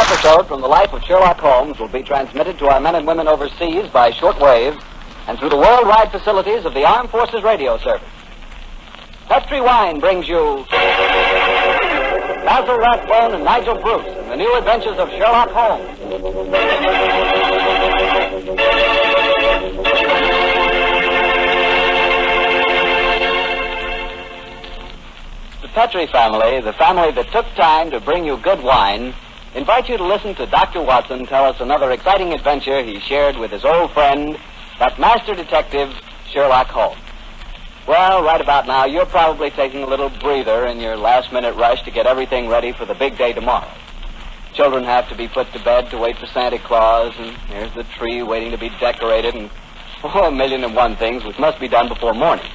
episode from the life of Sherlock Holmes will be transmitted to our men and women overseas by shortwave and through the worldwide facilities of the Armed Forces Radio Service. Petri Wine brings you Basil Rathbone and Nigel Bruce in the new adventures of Sherlock Holmes. The Petri family, the family that took time to bring you good wine, invite you to listen to Dr. Watson tell us another exciting adventure he shared with his old friend, that master detective, Sherlock Holmes. Well, right about now, you're probably taking a little breather in your last-minute rush to get everything ready for the big day tomorrow. Children have to be put to bed to wait for Santa Claus, and there's the tree waiting to be decorated, and a million and one things which must be done before morning.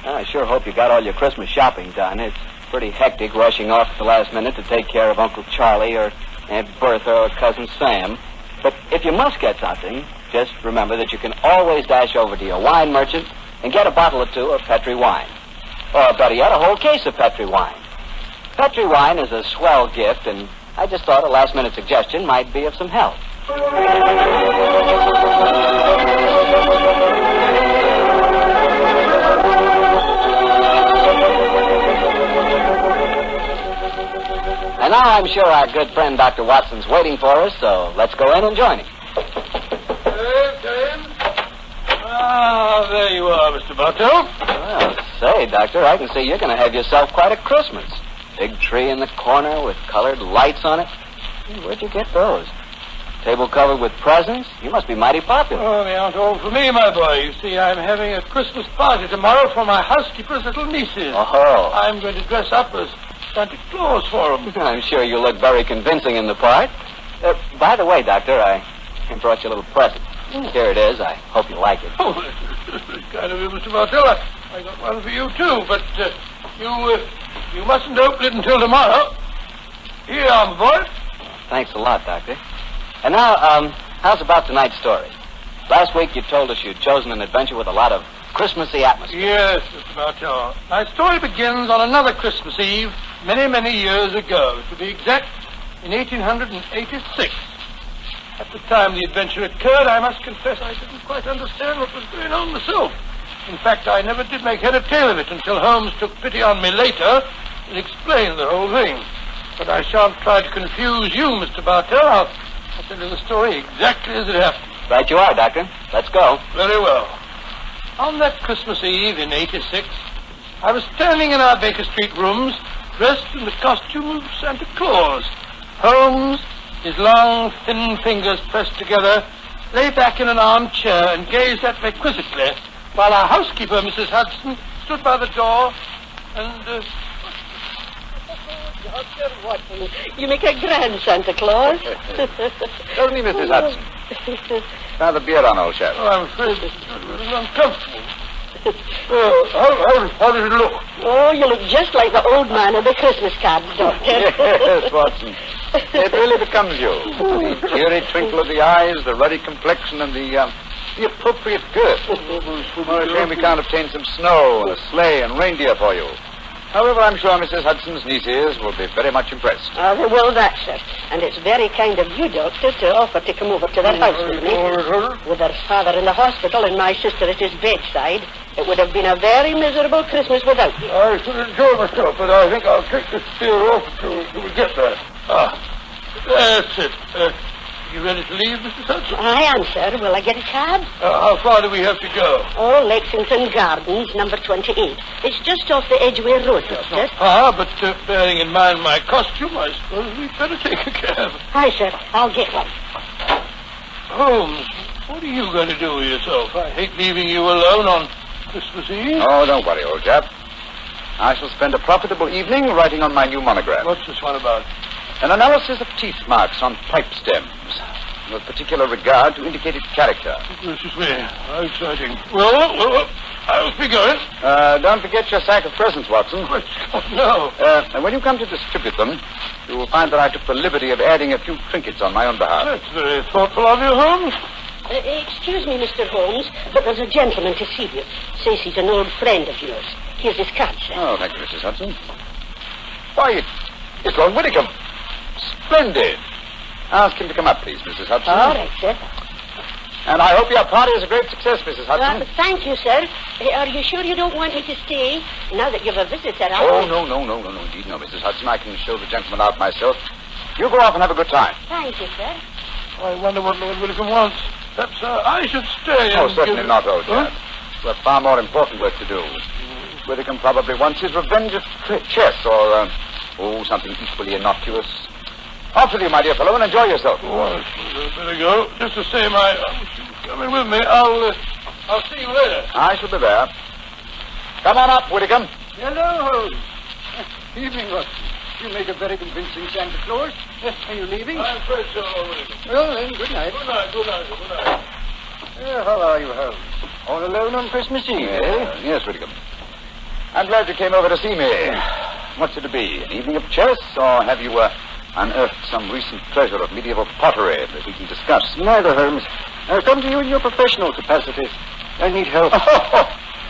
I sure hope you got all your Christmas shopping done. It's pretty hectic rushing off at the last minute to take care of Uncle Charlie or Aunt Bertha or Cousin Sam. But if you must get something, just remember that you can always dash over to your wine merchant and get a bottle or two of Petri wine. Or better yet, a whole case of Petri wine. Petri wine is a swell gift, and I just thought a last-minute suggestion might be of some help. And now I'm sure our good friend Dr. Watson's waiting for us, so let's go in and join him. Ah, there you are, Mr. Bartell. Well, say, Doctor, I can see you're going to have yourself quite a Christmas. Big tree in the corner with colored lights on it. Where'd you get those? Table covered with presents? You must be mighty popular. Oh, they aren't all for me, my boy. You see, I'm having a Christmas party tomorrow for my housekeeper's little nieces. Oh. I'm going to dress up as Santa Claus for them. I'm sure you look very convincing in the part. By the way, Doctor, I brought you a little present. Here it is. I hope you like it. Oh, kind of you, Mr. Bartell. I got one for you, too, but you mustn't open it until tomorrow. Here, my boy. Thanks a lot, Doctor. And now, how's about tonight's story? Last week you told us you'd chosen an adventure with a lot of Christmassy atmosphere. Yes, Mr. Bartell. My story begins on another Christmas Eve, many, many years ago. To be exact, in 1886. At the time the adventure occurred, I must confess I didn't quite understand what was going on myself. In fact, I never did make head or tail of it until Holmes took pity on me later and explained the whole thing. But I shan't try to confuse you, Mr. Bartell. I'll tell you the story exactly as it happened. Right you are, Doctor. Let's go. Very well. On that Christmas Eve in '86, I was standing in our Baker Street rooms, dressed in the costume of Santa Claus. Holmes, his long, thin fingers pressed together, lay back in an armchair and gazed at me quizzically, while our housekeeper, Mrs. Hudson, stood by the door and... Watson, you make a grand Santa Claus. Doesn't he, Mrs. Hudson? Now the beer on, old chap. Oh, I'm afraid it's uncomfortable. How does it look? Oh, you look just like the old man of the Christmas cards, Doctor. Yes, Watson. It really becomes you. The cheery twinkle of the eyes, the ruddy complexion, and the appropriate girth. Oh, a shame we can't obtain some snow and a sleigh and reindeer for you. However, I'm sure Mrs. Hudson's nieces will be very much impressed. Oh, they will that, sir. And it's very kind of you, Doctor, to offer to come over to their house with me. With their father in the hospital and my sister at his bedside, it would have been a very miserable Christmas without you. I should enjoy myself, but I think I'll take this beer off until we get there. That's it. You ready to leave, Mrs. Hudson? I am, sir. Will I get a cab? How far do we have to go? Oh, Lexington Gardens, number 28. It's just off the Edgware Road, Doctor. But bearing in mind my costume, I suppose we'd better take a cab. Aye, sir. I'll get one. Holmes, what are you going to do with yourself? I hate leaving you alone on Christmas Eve. Oh, don't worry, old chap. I shall spend a profitable evening writing on my new monograph. What's this one about? An analysis of teeth marks on pipe stems, with particular regard to indicated character. This is me. How exciting. Well, I must be going. Don't forget your sack of presents, Watson. No. And when you come to distribute them, you will find that I took the liberty of adding a few trinkets on my own behalf. That's very thoughtful of you, Holmes. Excuse me, Mr. Holmes, but there's a gentleman to see you. Says he's an old friend of yours. Here's his card, sir. Oh, thank you, Mrs. Hudson. Why, it's Lord Whitcomb. Splendid. Ask him to come up, please, Mrs. Hudson. All right, sir. And I hope your party is a great success, Mrs. Hudson. Thank you, sir. Are you sure you don't want me to stay now that you've a visitor? Oh, no, indeed, no, Mrs. Hudson. I can show the gentleman out myself. You go off and have a good time. Thank you, sir. I wonder what Lord Willicombe wants. Perhaps I should stay. Oh, certainly not, old chap. We have far more important work to do. Willicombe probably wants his revenge of chess or, something equally innocuous. Off with you, my dear fellow, and enjoy yourself. Oh, I better go. Just the same, coming with me. I'll see you later. I shall be there. Come on up, Whitcomb. Hello, Holmes. Evening, Watson. You make a very convincing Santa Claus. Are you leaving? I'm afraid so, Willicombe. Well, then, good night. Good night. How are you, Holmes? All alone on Christmas Eve, eh? Yes, Whitcomb. I'm glad you came over to see me. What's it to be? An evening of chess, or have you unearthed some recent treasure of medieval pottery that we can discuss? Neither, Holmes. I've come to you in your professional capacity. I need help.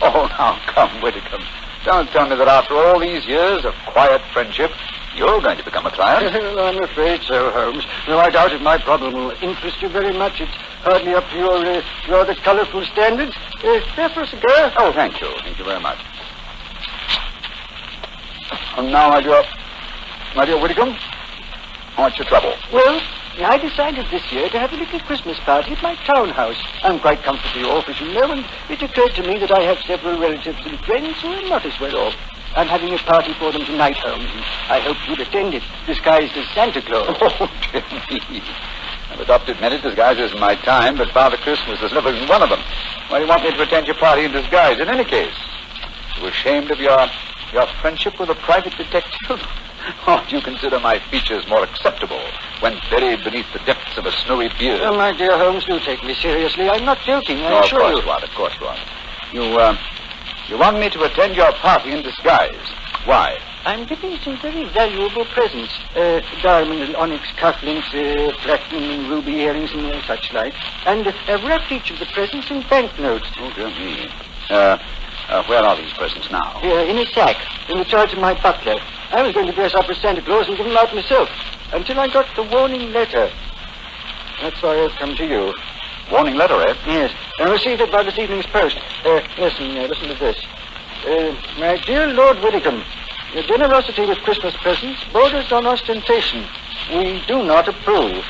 Oh, now, come, Whitcomb. Don't tell me that after all these years of quiet friendship, you're going to become a client. Well, I'm afraid so, Holmes. Though I doubt if my problem will interest you very much. It's hardly up to your rather colorful standards. There for a cigar? Oh, thank you. Thank you very much. And now, my dear Whitcomb, what's your trouble? Well, I decided this year to have a little Christmas party at my townhouse. I'm quite comfortably off, as you know, and it occurred to me that I have several relatives and friends who are not as well off. I'm having a party for them tonight, Holmes, and I hope you'd attend it, disguised as Santa Claus. Oh, dear me. I've adopted many disguises in my time, but Father Christmas has never been one of them. Why do you want me to attend your party in disguise? In any case, you ashamed of your friendship with a private detective? Or do you consider my features more acceptable when buried beneath the depths of a snowy beard? Oh, my dear Holmes, do take me seriously. I'm not joking, I assure you. Of course you are. You want me to attend your party in disguise. Why? I'm giving some very valuable presents. Diamond and onyx cufflinks, platinum and ruby earrings and such like. And I've wrapped each of the presents in banknotes. Oh, dear me. Where are these presents now? In a sack, in the charge of my butler. I was going to dress up as Santa Claus and give them out myself, until I got the warning letter. That's why I've come to you. Warning letter, eh? Yes. I received it by this evening's post. Listen to this. My dear Lord Whitcombe, your generosity with Christmas presents borders on ostentation. We do not approve.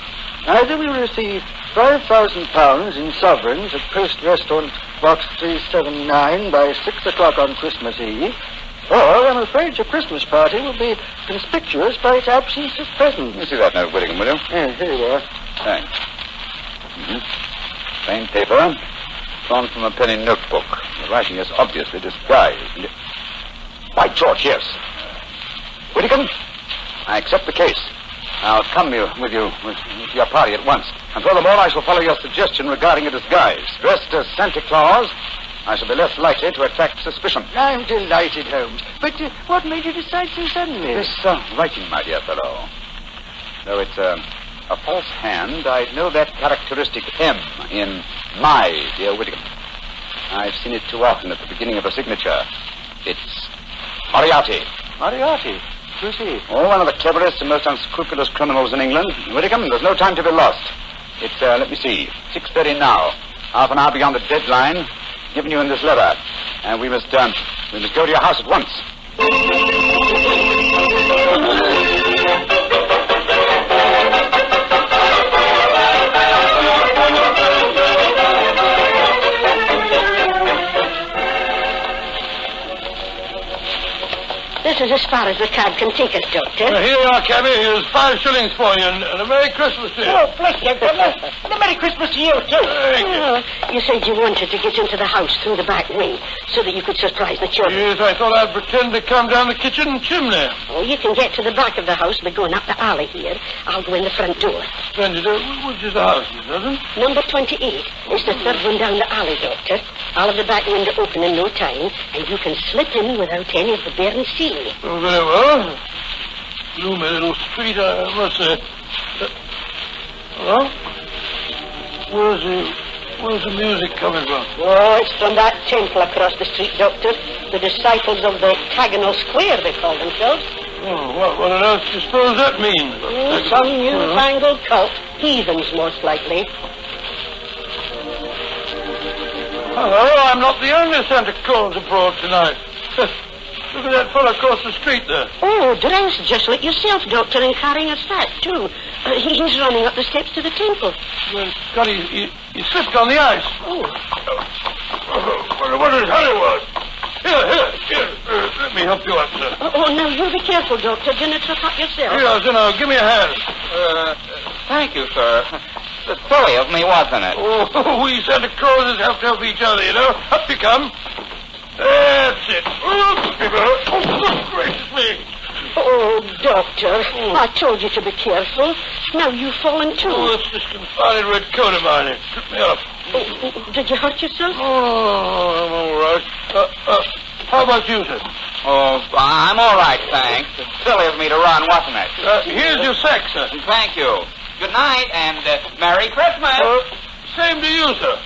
Either we receive £5,000 in sovereigns at Post Restaurant Box 379 by 6 o'clock on Christmas Eve, or I'm afraid your Christmas party will be conspicuous by its absence of presents. Let me see that note, Whitcombe, will you? Yes, here you are. Thanks. Plain paper, drawn from a penny notebook. The writing is obviously disguised. By George, yes. Whitcombe, I accept the case. I'll come with you to your party at once. And furthermore, I shall follow your suggestion regarding a disguise. Dressed as Santa Claus, I shall be less likely to attract suspicion. I'm delighted, Holmes. But what made you decide so suddenly? This writing, my dear fellow. Though it's a false hand, I know that characteristic M in my dear Whitcombe. I've seen it too often at the beginning of a signature. It's Moriarty. Moriarty? Who's he? Oh, one of the cleverest and most unscrupulous criminals in England. Whitcombe, there's no time to be lost. It's, 6:30 now. Half an hour beyond the deadline given you in this letter. And we must go to your house at once. This is as far as the cab can take us, Doctor. Here you are, cabby. Here's 5 shillings for you, and a Merry Christmas to you. Oh, bless you, Governor. And a Merry Christmas to you, too. Thank you. You said you wanted to get into the house through the back way so that you could surprise the children. Yes, I thought I'd pretend to come down the kitchen chimney. Oh, you can get to the back of the house by going up the alley here. I'll go in the front door. Splendid. Which is the house, Miss Hudson? Number 28. It's the third one down the alley, Doctor. I'll have the back window open in no time, and you can slip in without any of the bairns seeing you. Oh, very well. Gloomy little street, I must say. Hello? Where's the music coming from? Oh, it's from that temple across the street, Doctor. The disciples of the Octagonal Square, they call themselves. Oh, what on earth do you suppose that means? Some newfangled cult. heathens, most likely. Hello, I'm not the only Santa Claus abroad tonight. Look at that fellow across the street there. Oh, dressed just like yourself, Doctor, and carrying a sack, too. He's running up the steps to the temple. Well, Scotty, he slipped on the ice. Oh. What is Hollywood? Here. Let me help you up, sir. Oh, now, you be careful, Doctor. Do not trip up yourself. Here, give me a hand. Thank you, sir. It's silly of me, wasn't it? Oh, we Santa Clauses have to help each other, you know. Up you come. That's it. Oh, good gracious me. Oh, Doctor, I told you to be careful. Now you've fallen too. Oh, it's this confounded red coat of mine. It took me up. Oh, did you hurt yourself? Oh, I'm all right. How about you, sir? Oh, I'm all right, thanks. It's silly of me to run, wasn't it? Here's your sack, sir. Thank you. Good night, and Merry Christmas. Same to you, sir.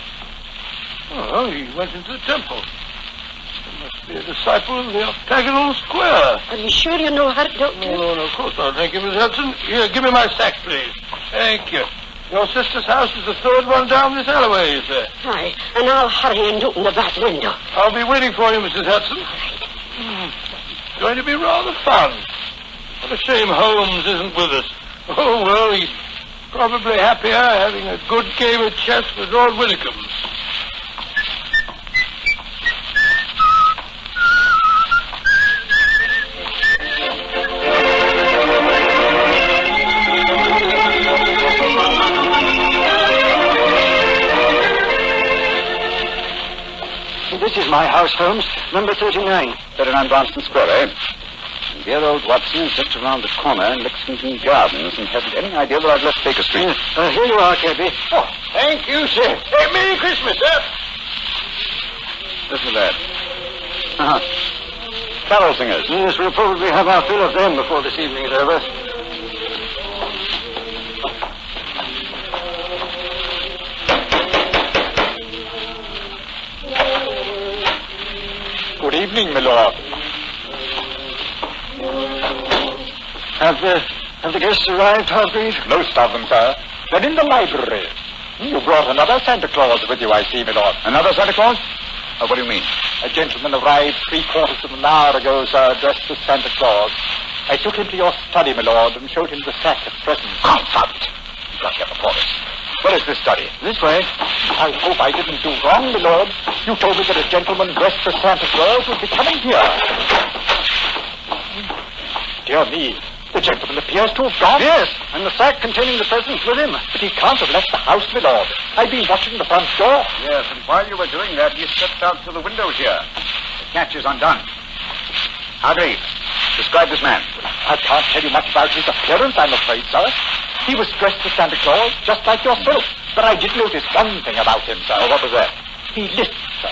Oh, he went into the temple. He must be a disciple of the octagonal square. Are you sure you're no hurt, Doctor? No, of course not. Thank you, Miss Hudson. Here, give me my sack, please. Thank you. Your sister's house is the third one down this alleyway, you say? Aye, and I'll hurry and open the back window. I'll be waiting for you, Mrs. Hudson. It's going to be rather fun. What a shame Holmes isn't with us. Oh, well, he's probably happier having a good game of chess with Lord Widdicombe. This is my house, Holmes. Number 39. 39 Branston Square, eh? And dear old Watson is just around the corner in Lexington Gardens and hasn't any idea that I've left Baker Street. Here you are, cabby. Oh, thank you, sir. Hey, Merry Christmas, sir. Listen to that. Uh-huh. Carol singers. Yes, we'll probably have our fill of them before this evening is over. Good evening, my lord. Have the guests arrived, Hargreave? Most of them, sir. They're in the library. You brought another Santa Claus with you, I see, my lord. Another Santa Claus? What do you mean? A gentleman arrived 3/4 of an hour ago, sir, dressed as Santa Claus. I took him to your study, my lord, and showed him the sack of presents. Confound it. You've got to get before this. Where is this study? This way. I hope I didn't do wrong, my lord. You told me that a gentleman dressed as Santa Claus would be coming here. Dear me, the gentleman appears to have gone. Yes, and the sack containing the presents with him. But he can't have left the house, my lord. I've been watching the front door. Yes, and while you were doing that, he stepped out to the window here. The catch is undone. Hargreave, describe this man. I can't tell you much about his appearance, I'm afraid, sir. He was dressed as Santa Claus, just like yourself. But I did notice one thing about him, sir. Oh, what was that? He lisped, sir.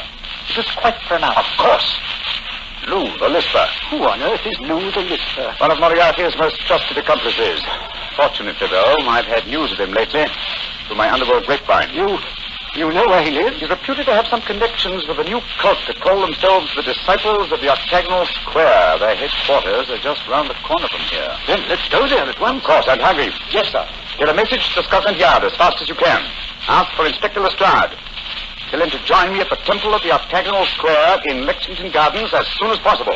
It was quite pronounced. Of course. Lou, the lisper. Who on earth is Lou the lisper? One of Moriarty's most trusted accomplices. Fortunately, though, I've had news of him lately through my underworld grapevine. You know where he lives? He's reputed to have some connections with a new cult that call themselves the Disciples of the Octagonal Square. Their headquarters are just round the corner from here. Then let's go there at once. Of course, and Hargreave. Yes, sir. Get a message to Scotland Yard as fast as you can. Ask for Inspector Lestrade. Tell him to join me at the Temple of the Octagonal Square in Lexington Gardens as soon as possible.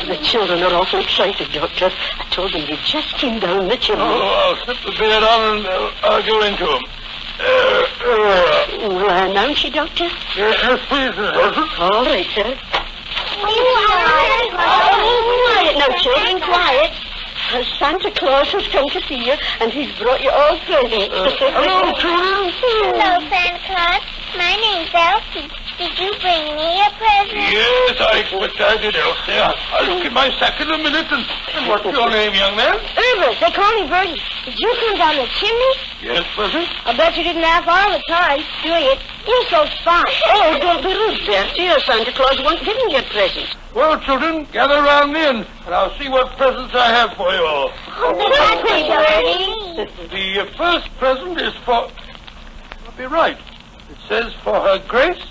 The children are awfully excited, Doctor. I told them you just came down the chimney. Oh, I'll slip the bed on and I'll go into him. Will I announce you, Doctor? Yes, please, Miss Hudson. All right, sir. Quiet now, children, quiet. Santa Claus has come to see you, and he's brought you all presents. Hello, children. Hello, Santa Claus. My name's Elsie. Did you bring me a present? Yes, I expect I did, Elsie. I'll look at my sack in a minute. And what's your name, young man? Herbert. They call me Bertie. Did you come down the chimney? Yes, Bertie. I bet you didn't laugh all the time doing it. You're so fine. Oh, don't be rude, Bertie, or Santa Claus won't give you a present. Well, children, gather round me and I'll see what presents I have for you all. Happy Bertie. The first present is for... I'll be right. It says, for her grace,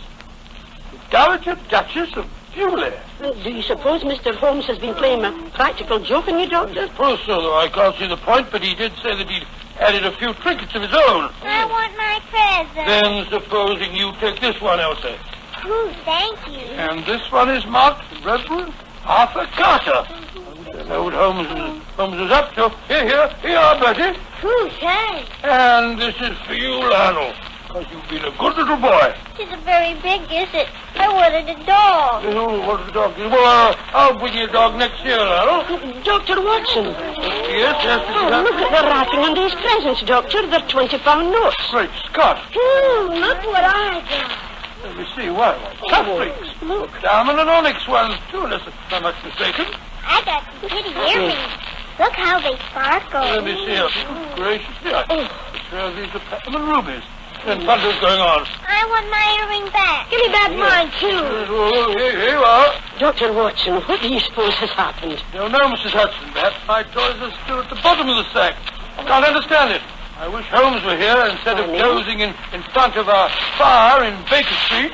the Dowager Duchess of Bewley. Do you suppose Mr. Holmes has been playing a practical joke on you, Doctor? I suppose so, though I can't see the point, but he did say that he'd added a few trinkets of his own. I want my present. Then supposing you take this one, Elsa. Ooh, thank you. And this one is marked Reverend Arthur Carter. I don't know what Holmes is up to. Here you are, Bertie. Ooh, thanks. And this is for you, Lionel, because you've been a good little boy. It isn't very big, is it? I wanted a dog. Oh, what a dog is. Well, I'll bring you a dog next year, Lionel. Dr. Watson. Yes. Look at the wrapping on these presents, Doctor. They're 20-pound notes. Great Scott. Ooh, look what I got. Let me see, what? Cufflinks. Diamond and onyx ones, too, unless I'm not mistaken. I got some pretty earrings. Look how they sparkle. Let me see. Gracious. Yeah. These are platinum and rubies. And thunder's going on. I want my earring back. Give me back mine, too. Oh, here you are. Dr. Watson, what do you suppose has happened? Don't know, Mrs. Hudson. Perhaps my toys are still at the bottom of the sack. Can't understand it. I wish Holmes were here instead of dozing in front of our fire in Baker Street.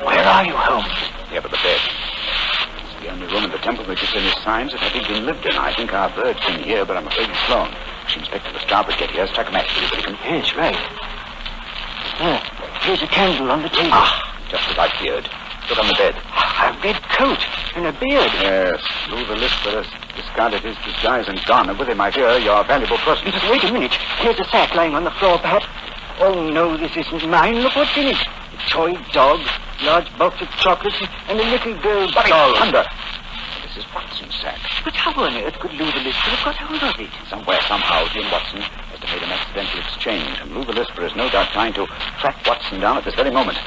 Where are you, Holmes? Here by the bed. It's the only room in the temple that gives any signs of having been lived in. I think our bird's in here, but I'm afraid he's flown. She Inspector Lestrade would get here. Strike a match, will you, Whittington? Yes, right. Here's a candle on the table. Just as I feared. Look on the bed. A red coat and a beard. Yes. Lou the Lisper has discarded his disguise and gone, and with him, I fear, your valuable person. Just wait a minute. Here's a sack lying on the floor, perhaps. Oh, no, this isn't mine. Look what's in it. A toy dog, large box of chocolates, and a little girl doll. Thunder! This is Watson's sack. But how on earth could Lou the Lisper have got hold of it? Somewhere, somehow, he and Watson must have made an accidental exchange, and Lou the Lisper is no doubt trying to track Watson down at this very moment.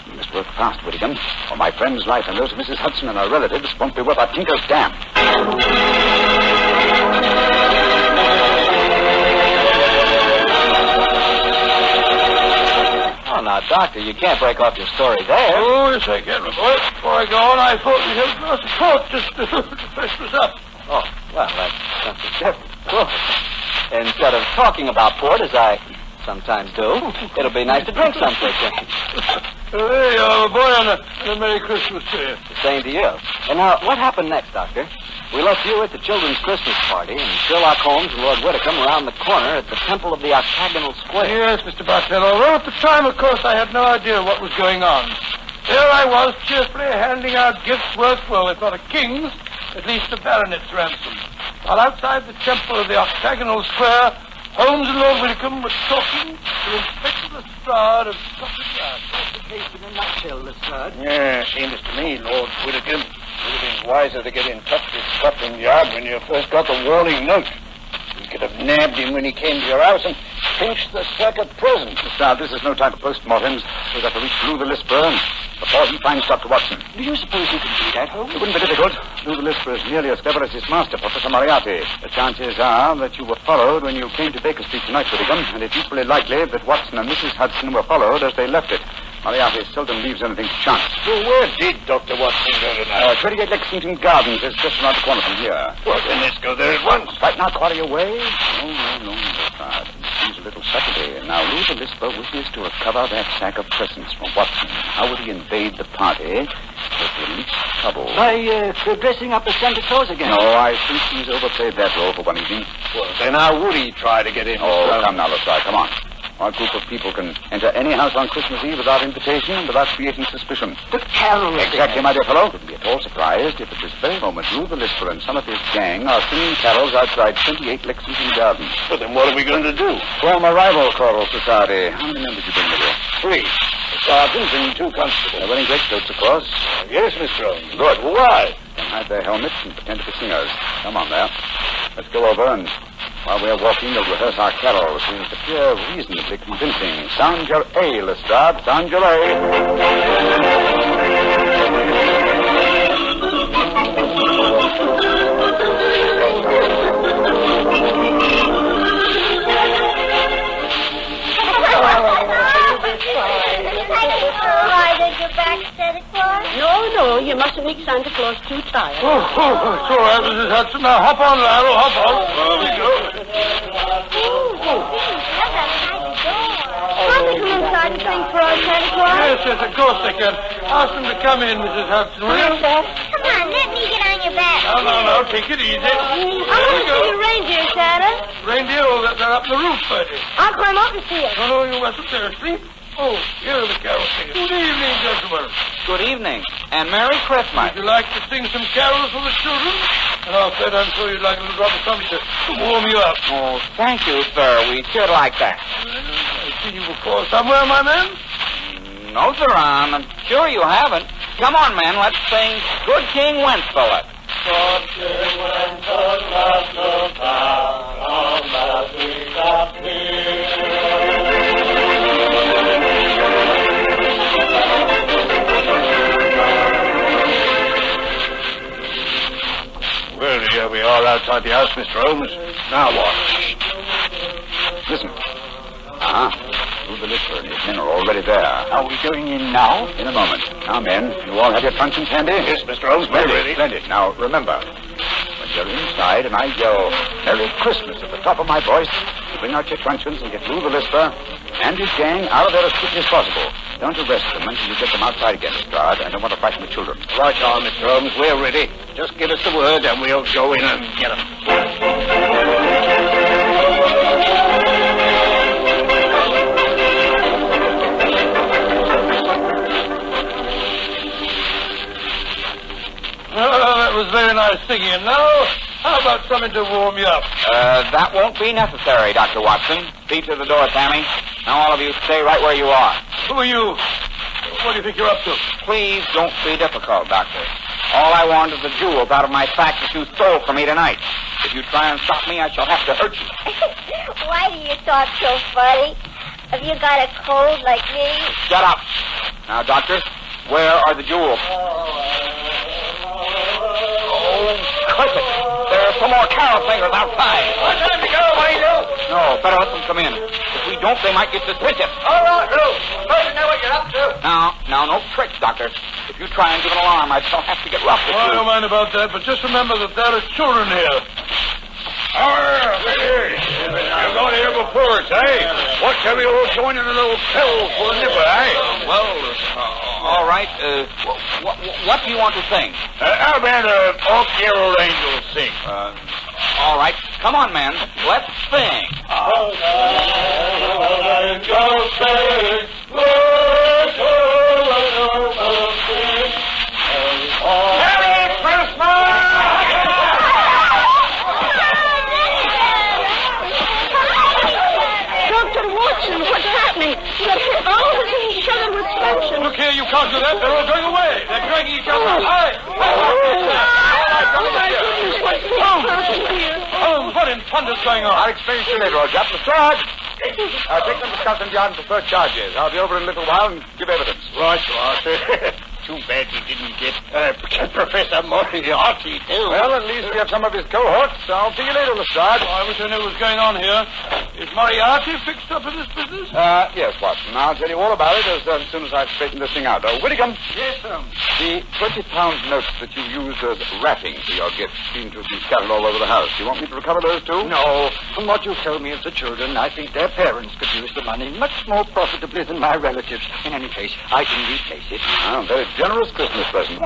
You must work fast, Whittingham, or my friend's life and those of Mrs. Hudson and her relatives won't be worth a tinker's dam. Oh, now, Doctor, you can't break off your story there. Oh, yes, I can, my boy. Before I go on, I thought we'd have a glass of port just to freshen us up. Oh, well, that's something different. Cool. Instead of talking about port, as I sometimes do, it'll be nice to drink some for a change. There you are, my boy, and a Merry Christmas to you. The same to you. And now, what happened next, Doctor? We left you at the children's Christmas party, and Sherlock Holmes and Lord Whittingham around the corner at the Temple of the Octagonal Square. Yes, Mr. Bartell. Although at the time, of course, I had no idea what was going on. Here I was, cheerfully handing out gifts worth, well, if not a king's, at least a baronet's ransom. While outside the Temple of the Octagonal Square, Holmes and Lord Whittingham were talking to Inspector Lestrade of Scotland Yard. That's the case in a nutshell, Lestrade. Yeah, seems to me, Lord Whittingham, it would have been wiser to get in touch with Scotland Yard when you first got the warning note. You could have nabbed him when he came to your house and pinched the sack of presents. Lestrade, this is no time for postmortems. We've got to reach Lou the Lisper before he finds Dr. Watson. Do you suppose you can do that, Holmes? It wouldn't be difficult. Lou the Lisper is nearly as clever as his master, Professor Moriarty. The chances are that you were followed when you came to Baker Street tonight, Whittingham, and it's equally likely that Watson and Mrs. Hudson were followed as they left it. Moriarty seldom leaves anything to chance. Well, where did Dr. Watson go tonight? 28 Lexington Gardens is just around the corner from here. Well, then let's go there at once. Right now, quarry away? No, Lestrade. It seems a little Saturday. Now, Lou the Lisper wishes to recover that sack of presents from Watson. How would he invade the party with the least trouble? By dressing up as Santa Claus again. No, I think he's overplayed that role for one evening. Well, then how would he try to get in? Oh, come now, Lestrade, come on. Our group of people can enter any house on Christmas Eve without invitation and without creating suspicion. The carols. Exactly, my dear fellow. Wouldn't be at all surprised if at this very moment Lou the Lisper and some of his gang are singing carols outside 28 Lexington Gardens. Well, then what are we going to do? Form a rival choral society. How many members you bring with you? 3. A sergeant and 2 constables. They're wearing greatcoats, of course. Yes, Mr. Holmes. Good. Well, why? They hide their helmets and pretend to be singers. Come on there. Let's go over and while we're walking, they'll rehearse our carols. We must appear reasonably convincing. Sound your A, Lestrade. Sound your A. Why did your back, Santa Claus? No, you mustn't make Santa Santa Claus too tired. Oh, it's all right, Mrs. Hudson. Now, hop on, Lionel, hop on. There we go. Can't they come inside and sing for our Santa Claus? Yes, of course they can. Ask them to come in, Mrs. Hudson, will you? Come on, let me get on your back. No, take it easy. I want to see your reindeer, Santa. Reindeer, they're up the roof, Bertie. I'll climb up and see it. No, you mustn't. They're asleep. Oh, here are the carol singers. Good evening, gentlemen. Good evening, and Merry Christmas. Would you like to sing some carols for the children? And I'll bet I'm sure you'd like a little drop of something to warm you up. Oh, thank you, sir. We should like that. I've seen you before somewhere, my man. No, sir, I'm sure you haven't. Come on, man, let's sing Good King Wenceslas. Good King Wenceslas, no town, on that we got Well, here we are outside the house, Mr. Holmes. Now what? Listen. Move the lister and his men are already there. Are we going in now? In a moment. Now, men, you all have your truncheons handy? Yes, Mr. Holmes, we're ready. Splendid. Now, remember, when you're inside and I yell Merry Christmas at the top of my voice, you bring out your truncheons and get Lou the Lister and his gang out of there as quickly as possible. Don't arrest them until you get them outside again, Lestrade. I don't want to frighten the children. Right on, Mr. Holmes, we're ready. Just give us the word and we'll go in and get them. That was very nice singing. And now, how about something to warm you up? That won't be necessary, Dr. Watson. See to the door, Tammy. Now all of you stay right where you are. Who are you? What do you think you're up to? Please don't be difficult, Doctor. All I want is the jewels out of my sack that you stole from me tonight. If you try and stop me, I shall have to hurt you. Why do you talk so funny? Have you got a cold like me? Shut up. Now, Doctor, where are the jewels? Cricket! There are some more carol singers outside. What time to go? What do you do? No, better let them come in. If we don't, they might get suspicious. All right, Lou. First, know what you're up to. Now, no tricks, Doctor. If you try and give an alarm, I shall have to get rough with I you. don't mind about that, but just remember that there are children here. You've got here before us, eh? What shall we all join in a little pill for the nipper, eh? Well, all right. What do you want to sing? How about All Carol Angels sing? All right. Come on, man. Let's sing. Merry Christmas! Dr. Watson, what's happening? They're all hitting each other with sledges. Look here, you can't do that. They're all going away. They're dragging each other. Hey! Oh, my goodness, what's happening here? Holmes, what in thunder's going on? I'll explain to you later, old chap. Lestrade! Take them to Scotland Yard and prefer charges. I'll be over in a little while and give evidence. Right, Arthur. Too bad we didn't get Professor Moriarty, too. Well, at least we have some of his cohorts. I'll see you later, Lestrade. I wish I knew what was going on here. Is Moriarty fixed up in this business? Yes, Watson. I'll tell you all about it as soon as I've straightened this thing out. Whittingham. Yes, sir. The 20-pound notes that you used as wrapping for your gifts seem to be scattered all over the house. Do you want me to recover those, too? No. From what you told me of the children, I think their parents could use the money much more profitably than my relatives. In any case, I can replace it. Ah, very generous Christmas present.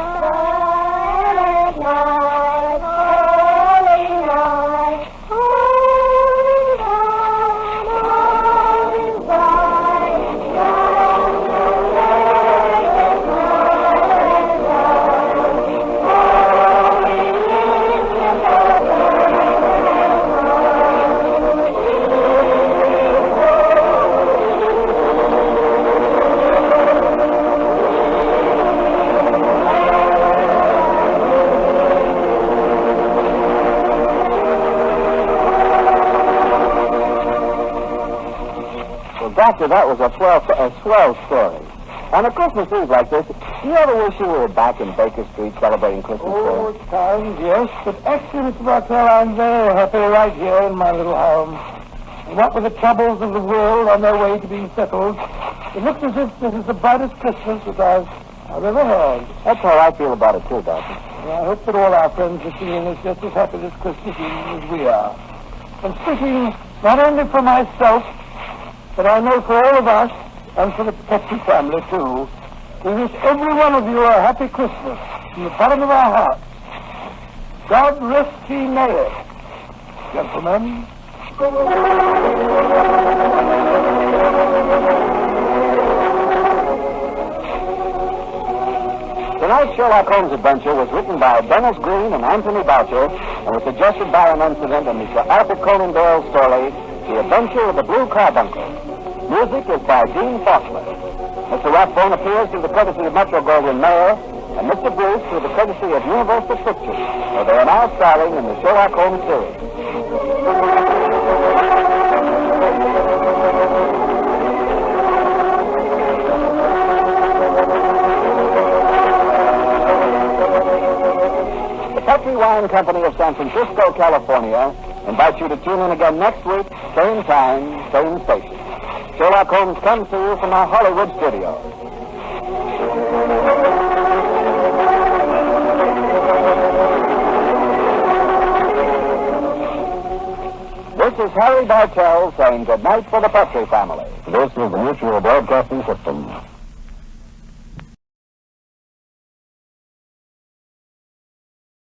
Doctor, that was a swell story. On a Christmas Eve like this, do you ever wish you were back in Baker Street celebrating Christmas Day? At times, yes. But actually, Mr. Bartell, I'm very happy right here in my little home. And what with the troubles of the world on their way to being settled, it looks as if this is the brightest Christmas that I've I've ever had. That's how I feel about it, too, Doctor. I hope that all our friends are feeling just as happy this Christmas Eve as we are. And speaking not only for myself, but I know for all of us, and for the Petrie family, too, we wish every one of you a happy Christmas from the bottom of our hearts. God rest ye may, gentlemen. Tonight's Sherlock Holmes adventure was written by Dennis Green and Anthony Boucher and was suggested by an incident in the Arthur Conan Doyle story, The Adventure of the Blue Carbuncle. Music is by Gene Faulkner. Mr. Rathbone appears through the courtesy of Metro-Goldwyn-Mayer, and Mr. Bruce through the courtesy of Universal Pictures, where they are now starring in the Sherlock Holmes series. The Petrie Wine Company of San Francisco, California, invites you to tune in again next week, same time, same station. Sherlock Holmes comes to you from our Hollywood studio. This is Harry Bartell saying good night for the Petrie family. This is the Mutual Broadcasting System.